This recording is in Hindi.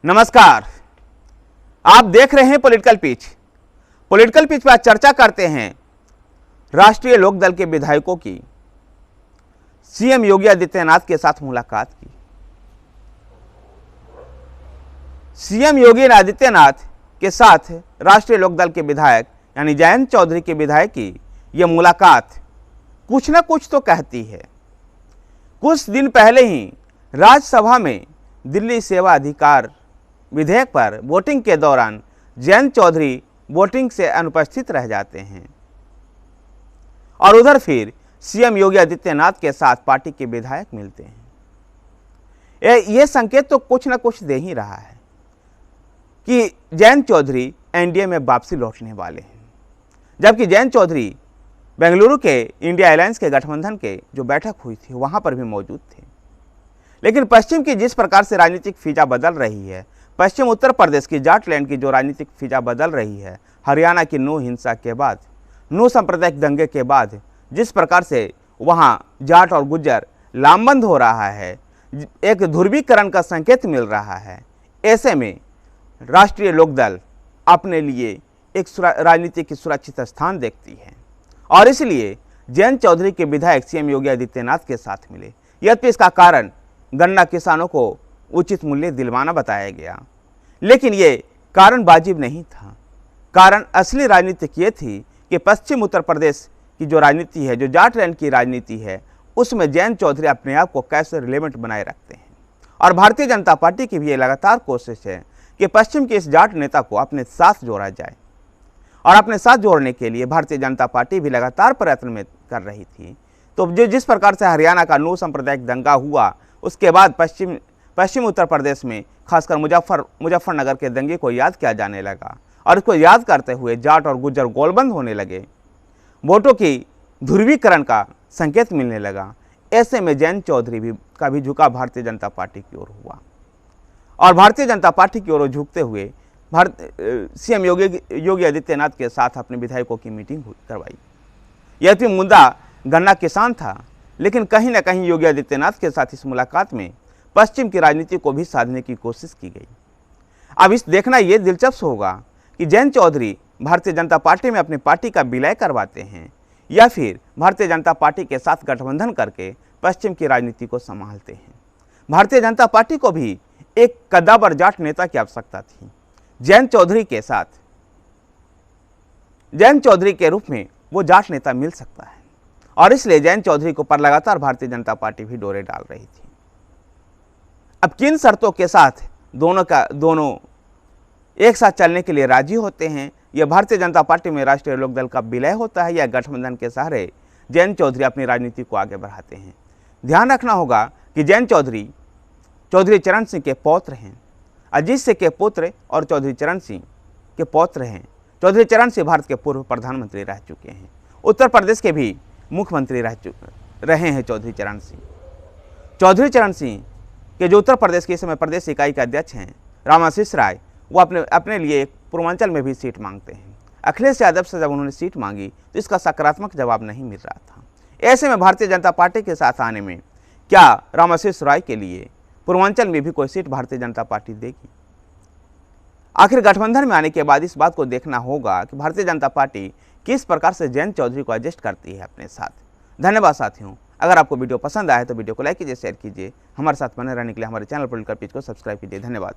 नमस्कार, आप देख रहे हैं पॉलिटिकल पिच। पॉलिटिकल पिच पर चर्चा करते हैं राष्ट्रीय लोकदल के विधायकों की सीएम योगी आदित्यनाथ के साथ मुलाकात की। सीएम योगी आदित्यनाथ के साथ राष्ट्रीय लोकदल के विधायक यानी जयंत चौधरी के विधायक की यह मुलाकात कुछ न कुछ तो कहती है। कुछ दिन पहले ही राज्यसभा में दिल्ली सेवा अधिकार विधेयक पर वोटिंग के दौरान जयंत चौधरी वोटिंग से अनुपस्थित रह जाते हैं और उधर फिर सीएम योगी आदित्यनाथ के साथ पार्टी के विधायक मिलते हैं। ये संकेत तो कुछ न कुछ दे ही रहा है कि जयंत चौधरी एनडीए में वापसी लौटने वाले हैं, जबकि जयंत चौधरी बेंगलुरु के इंडिया अलायंस के गठबंधन के जो बैठक हुई थी वहां पर भी मौजूद थे। लेकिन पश्चिम की जिस प्रकार से राजनीतिक फिजा बदल रही है, पश्चिम उत्तर प्रदेश की जाटलैंड की जो राजनीतिक फिजा बदल रही है, हरियाणा की नू हिंसा के बाद, नू सांप्रदायिक दंगे के बाद जिस प्रकार से वहां जाट और गुज्जर लामबंद हो रहा है, एक ध्रुवीकरण का संकेत मिल रहा है। ऐसे में राष्ट्रीय लोकदल अपने लिए एक राजनीतिक सुरक्षित स्थान देखती है और इसलिए जयंत चौधरी के विधायक सीएम योगी आदित्यनाथ के साथ मिले। यद्यपि इसका कारण गन्ना किसानों को उचित मूल्य दिलवाना बताया गया, लेकिन ये कारण वाजिब नहीं था। कारण असली राजनीतिक ये थी कि पश्चिम उत्तर प्रदेश की जो राजनीति है, जो जाटलैंड की राजनीति है, उसमें जयंत चौधरी अपने आप को कैसे रिलेवेंट बनाए रखते हैं। और भारतीय जनता पार्टी की भी ये लगातार कोशिश है कि पश्चिम के इस जाट नेता को अपने साथ जोड़ा जाए और अपने साथ जोड़ने के लिए भारतीय जनता पार्टी भी लगातार प्रयत्न में कर रही थी। तो जो जिस प्रकार से हरियाणा का नू सांप्रदायिक दंगा हुआ, उसके बाद पश्चिम उत्तर प्रदेश में खासकर मुजफ्फरनगर के दंगे को याद किया जाने लगा और इसको याद करते हुए जाट और गुज्जर गोलबंद होने लगे, वोटों की ध्रुवीकरण का संकेत मिलने लगा। ऐसे में जयंत चौधरी का भी झुकाव भारतीय जनता पार्टी की ओर हुआ और भारतीय जनता पार्टी की ओर झुकते हुए सीएम योगी आदित्यनाथ के साथ अपने विधायकों की मीटिंग करवाई। यह भी मुद्दा गन्ना किसान था, लेकिन कहीं ना कहीं योगी आदित्यनाथ के साथ इस मुलाकात में पश्चिम की राजनीति को भी साधने की कोशिश की गई। अब इस देखना यह दिलचस्प होगा कि जयंत चौधरी भारतीय जनता पार्टी में अपनी पार्टी का विलय करवाते हैं या फिर भारतीय जनता पार्टी के साथ गठबंधन करके पश्चिम की राजनीति को संभालते हैं। भारतीय जनता पार्टी को भी एक कद्दावर जाट नेता की आवश्यकता थी। जयंत चौधरी के साथ, जयंत चौधरी के रूप में वो जाट नेता मिल सकता है और इसलिए जयंत चौधरी को पर लगातार भारतीय जनता पार्टी भी डोरे डाल रही थी। अब किन शर्तों के साथ दोनों एक साथ चलने के लिए राजी होते हैं, यह भारतीय जनता पार्टी में राष्ट्रीय लोकदल का विलय होता है या गठबंधन के सहारे जयंत चौधरी अपनी राजनीति को आगे बढ़ाते हैं। ध्यान रखना होगा कि जयंत चौधरी चरण सिंह के पौत्र हैं, अजीत सिंह के पुत्र और चौधरी चरण सिंह के पौत्र हैं। चौधरी चरण सिंह भारत के पूर्व प्रधानमंत्री रह चुके हैं, उत्तर प्रदेश के भी मुख्यमंत्री रहे हैं चौधरी चरण सिंह। चौधरी चरण सिंह के जो उत्तर प्रदेश के इस समय प्रदेश इकाई के अध्यक्ष हैं रामाशीष राय, वो अपने लिए पूर्वांचल में भी सीट मांगते हैं। अखिलेश यादव से जब उन्होंने सीट मांगी तो इसका सकारात्मक जवाब नहीं मिल रहा था। ऐसे में भारतीय जनता पार्टी के साथ आने में क्या रामाशीष राय के लिए पूर्वांचल में भी कोई सीट भारतीय जनता पार्टी देगी? आखिर गठबंधन में आने के बाद इस बात को देखना होगा कि भारतीय जनता पार्टी किस प्रकार से जयंत चौधरी को एडजस्ट करती है अपने साथ। धन्यवाद साथियों। अगर आपको वीडियो पसंद आए तो वीडियो को लाइक कीजिए, शेयर कीजिए। हमारे साथ बने रहने के लिए हमारे चैनल पॉलिटिकल पिच को सब्सक्राइब कीजिए। धन्यवाद।